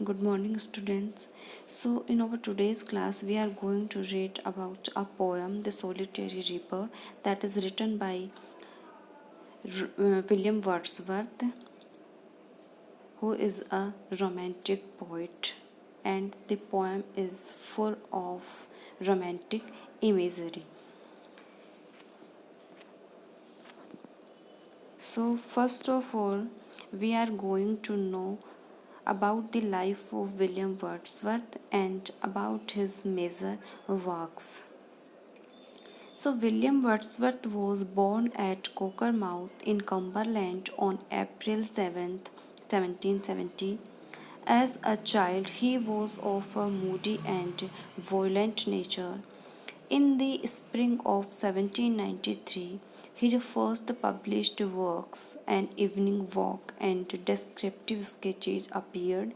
Good morning, students. So, in our today's class, we are going to read about a poem, The Solitary Reaper, that is written by William Wordsworth, who is a romantic poet, and the poem is full of romantic imagery. So, first of all, we are going to know about the life of William Wordsworth and about his major works. So, William Wordsworth was born at Cockermouth in Cumberland on April 7th, 1770. As a child, he was of a moody and violent nature. In the spring of 1793, his first published works, An Evening Walk and Descriptive Sketches, appeared.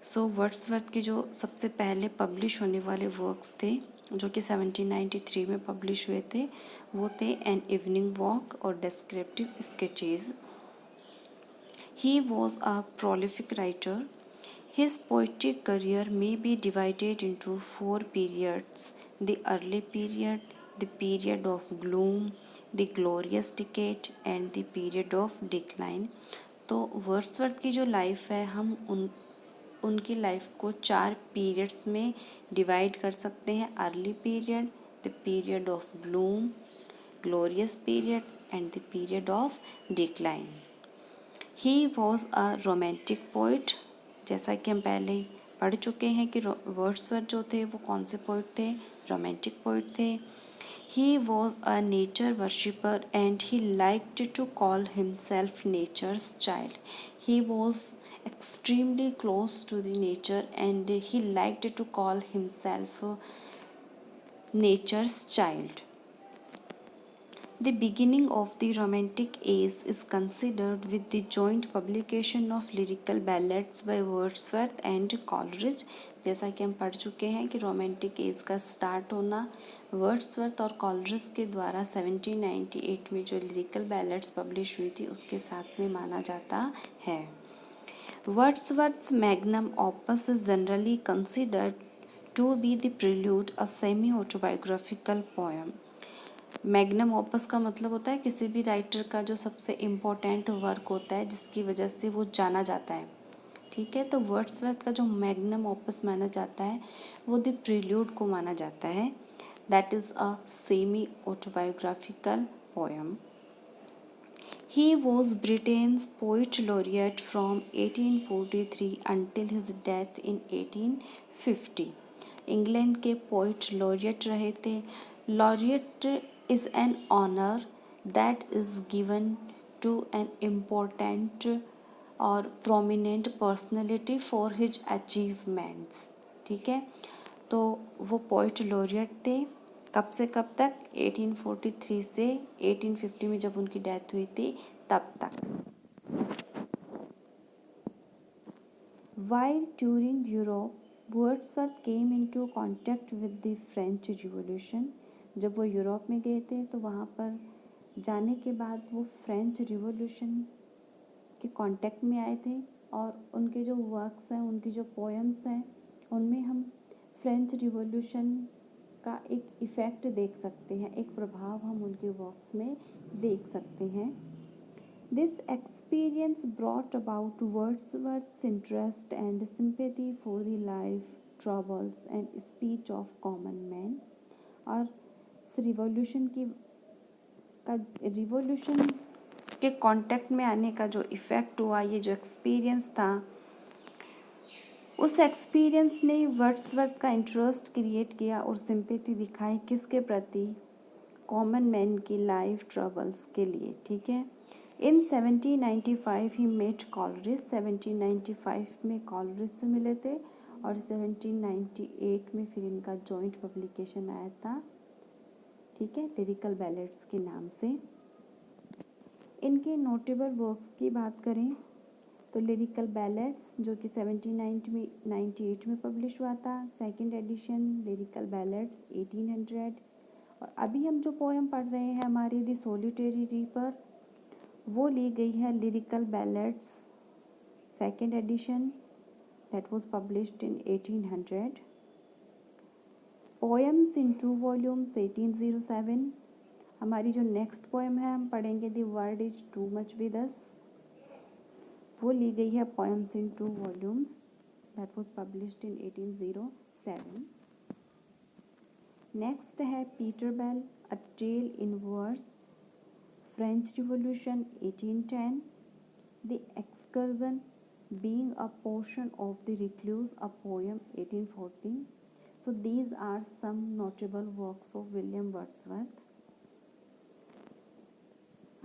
So Wordsworth के जो सबसे पहले publish होने वाले works थे जो कि 1793 में पब्लिश हुए थे वो थे एन इवनिंग वॉक और descriptive sketches. He was a prolific writer. His poetic career may be divided into four periods: the early period, the period of gloom, the glorious decade and the period of decline. तो Wordsworth की जो life है हम उनकी life को चार periods में divide कर सकते हैं: early period, the period of gloom, glorious period and the period of decline. He was a romantic poet. जैसा कि हम पहले पढ़ चुके हैं कि वर्ड्सवर्थ जो थे वो कौन से पोइट थे, रोमांटिक पोइट थे. He was a nature worshipper and he liked to call himself nature's child. He was extremely close to the nature and he liked to call himself nature's child. The beginning of the Romantic age is considered with the joint publication of lyrical ballads by Wordsworth and Coleridge. जैसा कि हम पढ़ चुके हैं कि romantic as का start होना Wordsworth और कॉलरिज के द्वारा 1798 में जो लिरिकल बैलेड्स पब्लिश हुई थी उसके साथ में माना जाता है. Wordsworth's magnum opus is generally considered to be the prelude, a semi-autobiographical poem. Magnum opus का मतलब होता है किसी भी राइटर का जो सबसे इम्पोर्टेंट वर्क होता है जिसकी वजह से वो जाना जाता है. ठीक है, तो वर्ड्सवर्थ का जो मैग्नम ओपस माना जाता है वो द प्रील्यूड को माना जाता है. That is a semi autobiographical poem. He was Britain's poet laureate from 1843 until his death in 1850. England के पोइट लॉरिएट रहे थे. Laureate is an honor that is given to an important or prominent personality for his achievements. ठीक है, तो वो poet laureate थे. कब से कब तक? 1843 से 1850 में जब उनकी डेथ हुई थी तब तक. While touring Europe, Wordsworth came into contact with the French Revolution. जब वो यूरोप में गए थे तो वहाँ पर जाने के बाद वो फ्रेंच रिवॉल्यूशन के कांटेक्ट में आए थे और उनके जो वर्क्स हैं, उनकी जो पोएम्स हैं, उनमें हम फ्रेंच रिवॉल्यूशन का एक इफ़ेक्ट देख सकते हैं, एक प्रभाव हम उनके वर्क्स में देख सकते हैं. This experience brought about Wordsworth's interest and sympathy for the life, troubles and speech of common men. और रिवॉल्यूशन के कांटेक्ट में आने का जो इफ़ेक्ट हुआ, ये जो एक्सपीरियंस था, उस एक्सपीरियंस ने वर्ड्सवर्थ का इंटरेस्ट क्रिएट किया और सिंपैथी दिखाई किसके प्रति? कॉमन मैन की लाइफ ट्रबल्स के लिए. ठीक है, इन 1795 ही मेट कॉलरिज. 1795 में कॉलरिज से मिले थे और 1798 में फिर इनका जॉइंट पब्लिकेशन आया था. ठीक है, लिरिकल बैलेड्स के नाम से. इनके नोटेबल वर्क्स की बात करें तो लिरिकल बैलेड्स जो कि 1798 में पब्लिश हुआ था, सेकंड एडिशन लिरिकल बैलेड्स 1800. और अभी हम जो पोएम पढ़ रहे हैं हमारी द सोलिटरी रीपर, वो ली गई है lyrical ballads second edition that was published in 1800. Poems in 2 volumes 1807. हमारी जो नेक्स्ट पोएम है हम पढ़ेंगे the world is too much with us, वो ली गई है poems in 2 volumes, that was published in 1807. Next है Peter Bell a tale in verse, French revolution 1810. The excursion being a portion of the recluse, a poem 1840. So these are some notable works of William Wordsworth.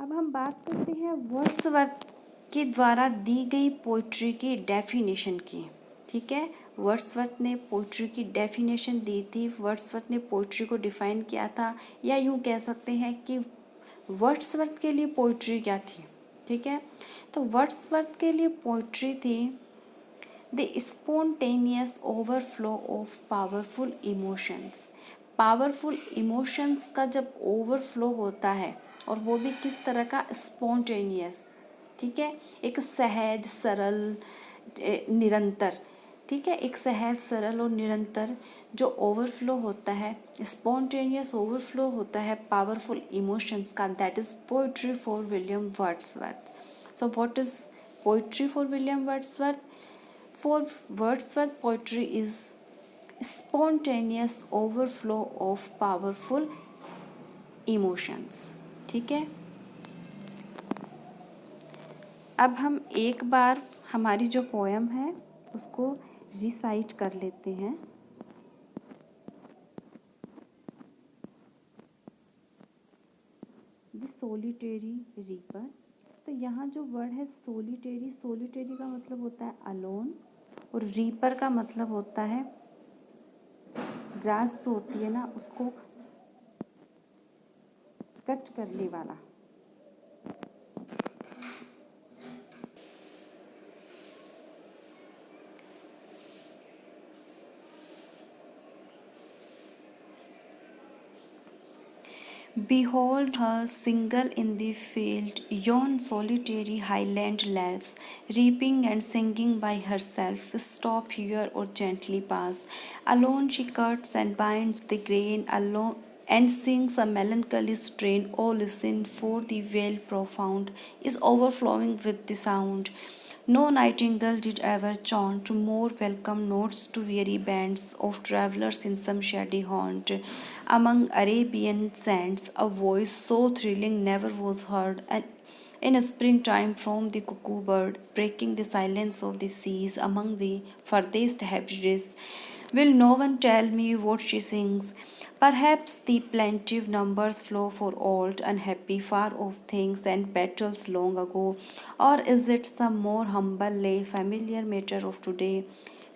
अब हम बात करते हैं Wordsworth के द्वारा दी गई poetry की डेफिनेशन की. ठीक है, वर्ड्सवर्थ ने पोइट्री की डेफिनेशन दी थी. वर्ड्सवर्थ ने पोइट्री को डिफाइन किया था, या यूँ कह सकते हैं कि वर्ड्सवर्थ के लिए पोइट्री क्या थी. ठीक है, तो वर्ड्सवर्थ के लिए पोइट्री थी the spontaneous overflow of powerful emotions. Powerful emotions का जब ओवरफ्लो होता है, और वो भी किस तरह का, स्पॉन्टेनियस. ठीक है, एक सहज सरल निरंतर. ठीक है, एक सहज सरल और निरंतर जो ओवरफ्लो होता है, स्पॉन्टेनियस ओवरफ्लो होता है पावरफुल इमोशंस का, that is poetry for William Wordsworth. So what is poetry for William Wordsworth? For Wordsworth, poetry is spontaneous overflow of powerful emotions. ठीक है, अब हम एक बार हमारी जो पोएम है उसको रिसाइट कर लेते हैं. The solitary reaper. तो यहाँ जो वर्ड है सोलिटेरी, सोलिटेरी का मतलब होता है अलोन, और रीपर का मतलब होता है ग्रास जो होती है ना उसको कट करने वाला. Behold her single in the field, yon solitary highland lass, reaping and singing by herself. Stop here or gently pass. Alone she cuts and binds the grain, alone and sings a melancholy strain. Oh, listen, for the vale profound is overflowing with the sound. No nightingale did ever chaunt more welcome notes to weary bands of travellers in some shady haunt. Among Arabian sands, a voice so thrilling never was heard, and in springtime from the cuckoo bird, breaking the silence of the seas among the farthest Hebrides. Will no one tell me what she sings? Perhaps the plaintive numbers flow for old, unhappy, far off things and battles long ago. Or is it some more humble lay, familiar matter of today?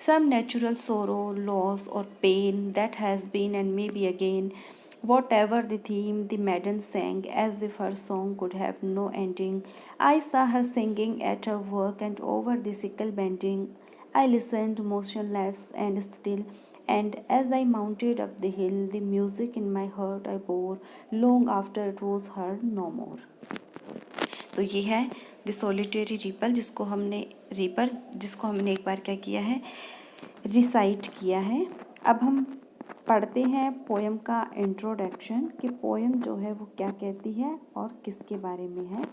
Some natural sorrow, loss, or pain that has been and may be again. Whatever the theme, the maiden sang as if her song could have no ending. I saw her singing at her work and over the sickle bending. I listened motionless and still, and as I mounted up the hill, the music in my heart I bore long after it was heard no more. तो ये है the solitary reaper जिसको हमने एक बार क्या किया है, recite किया है. अब हम पढ़ते हैं पोएम का इंट्रोडक्शन कि पोएम जो है वो क्या कहती है और किसके बारे में है.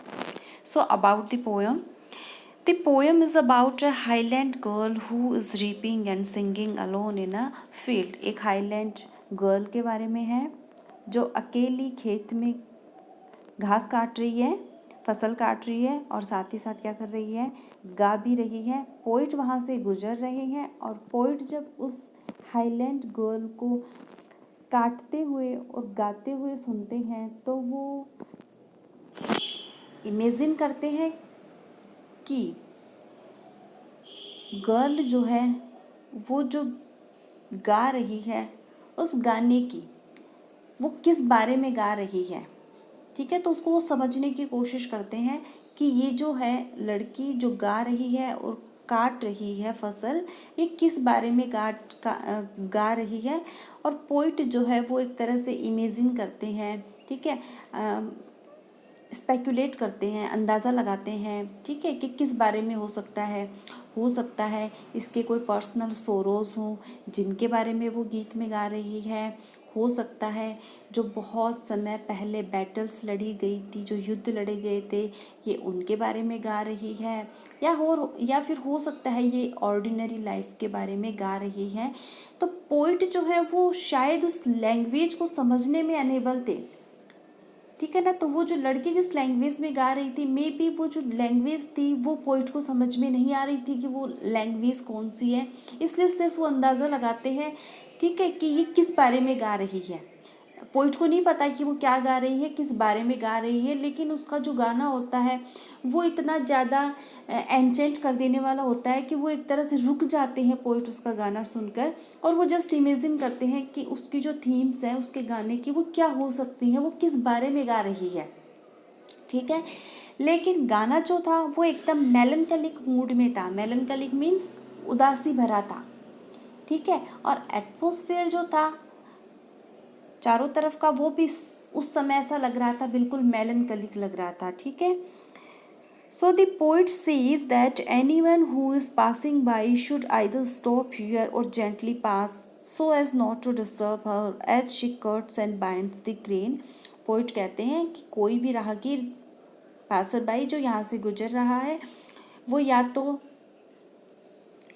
So about the poem. The poem is about a Highland girl who is reaping and singing alone in a field. एक Highland girl के बारे में है जो अकेली खेत में घास काट रही है, फसल काट रही है, और साथ ही साथ क्या कर रही है, गा भी रही है. पोइट वहाँ से गुजर रहे हैं, और पोइट जब उस हाईलैंड गर्ल को काटते हुए और गाते हुए सुनते हैं तो वो इमेजिन करते हैं कि गर्ल जो है वो जो गा रही है उस गाने की वो किस बारे में गा रही है. ठीक है, तो उसको वो समझने की कोशिश करते हैं कि ये जो है लड़की जो गा रही है और काट रही है फसल, ये किस बारे में गा रही है. और पोइट जो है वो एक तरह से इमेजिन करते हैं. ठीक है, स्पेकुलेट करते हैं, अंदाज़ा लगाते हैं, ठीक है, कि किस बारे में हो सकता है। हो सकता है इसके कोई पर्सनल सोरोज हों जिनके बारे में वो गीत में गा रही है। हो सकता है जो बहुत समय पहले बैटल्स लड़ी गई थी, जो युद्ध लड़े गए थे, ये उनके बारे में गा रही है। या फिर हो सकता है ये ऑर्डिनरी लाइफ के बारे में गा रही है। तो पोइट जो है वो शायद उस लैंग्वेज को समझने में अनेबल थे, ठीक है ना। तो वो जो लड़की जिस लैंग्वेज में गा रही थी, मे बी वो जो लैंग्वेज थी वो पोइट को समझ में नहीं आ रही थी कि वो लैंग्वेज कौन सी है, इसलिए सिर्फ वो अंदाज़ा लगाते हैं, ठीक है, कि ये किस बारे में गा रही है। पोइट को नहीं पता कि वो क्या गा रही है, किस बारे में गा रही है, लेकिन उसका जो गाना होता है वो इतना ज़्यादा एंचेंट कर देने वाला होता है कि वो एक तरह से रुक जाते हैं पोइट उसका गाना सुनकर, और वो जस्ट इमेजिन करते हैं कि उसकी जो थीम्स है उसके गाने की वो क्या हो सकती हैं, वो किस बारे में गा रही है, ठीक है। लेकिन गाना जो था वो एकदम मेलनकलिक मूड में था। मेलनकलिक मीन्स उदासी भरा था, ठीक है। और एटमॉस्फेयर जो था चारों तरफ का वो भी उस समय ऐसा लग रहा था, बिल्कुल मेलनकलिक लग रहा था, ठीक है। So the poet says that anyone who is passing by should either stop here or gently pass so as not to disturb her as she cuts and binds the grain. Poet कहते हैं कि कोई भी राहगीर passer by जो यहाँ से गुजर रहा है वो या तो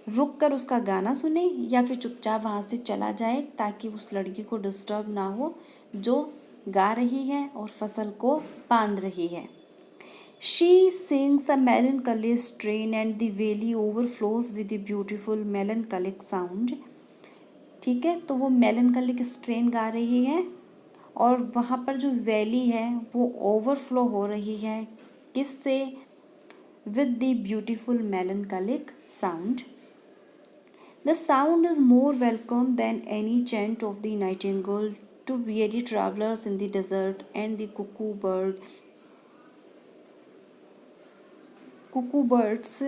रुक कर उसका गाना सुने या फिर चुपचाप वहाँ से चला जाए ताकि उस लड़की को डिस्टर्ब ना हो जो गा रही है और फसल को बांध रही है। She sings a melancholy strain and the valley overflows with a beautiful melancholic sound. ठीक है, तो वो melancholic strain गा रही है और वहाँ पर जो वैली है वो ओवरफ्लो हो रही है, किससे? With the beautiful melancholic sound. The sound is more welcome than any chant of the nightingale to weary travelers in the desert, and the cuckoo birds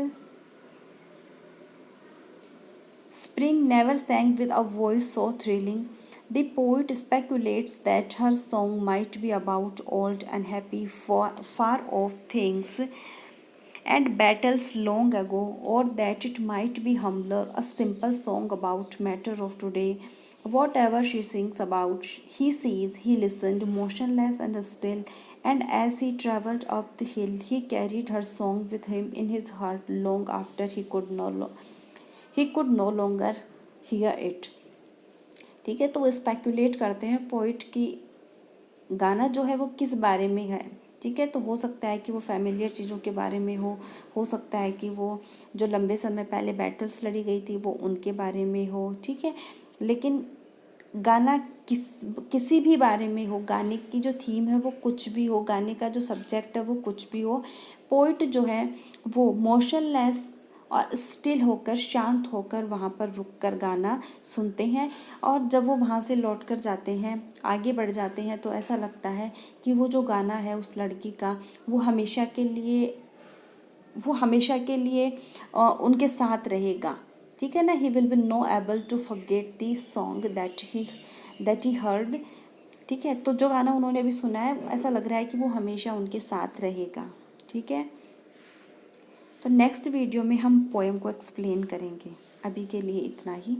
spring never sang with a voice so thrilling. The poet speculates that her song might be about old unhappy far off things and battles long ago, or that it might be humbler, a simple song about matter of today. Whatever she sings about, he sees, he listened, motionless and still, and as he travelled up the hill, he carried her song with him in his heart long after he could no longer hear it. ठीक है, तो वो speculate करते हैं poet की गाना जो है वो किस बारे में है, ठीक है। तो हो सकता है कि वो फैमिलियर चीज़ों के बारे में हो सकता है कि वो जो लंबे समय पहले बैटल्स लड़ी गई थी वो उनके बारे में हो, ठीक है। लेकिन गाना किसी भी बारे में हो, गाने की जो थीम है वो कुछ भी हो, गाने का जो सब्जेक्ट है वो कुछ भी हो, पोइट जो है वो मोशनलेस और स्टिल होकर, शांत होकर वहाँ पर रुक कर गाना सुनते हैं। और जब वो वहाँ से लौट कर जाते हैं, आगे बढ़ जाते हैं, तो ऐसा लगता है कि वो जो गाना है उस लड़की का वो हमेशा के लिए उनके साथ रहेगा, ठीक है ना। He will be no able to forget the song that he heard, ठीक है। तो जो गाना उन्होंने अभी सुना है ऐसा लग रहा है कि वो हमेशा उनके साथ रहेगा, ठीक है। तो नेक्स्ट वीडियो में हम पोएम को एक्सप्लेन करेंगे। अभी के लिए इतना ही।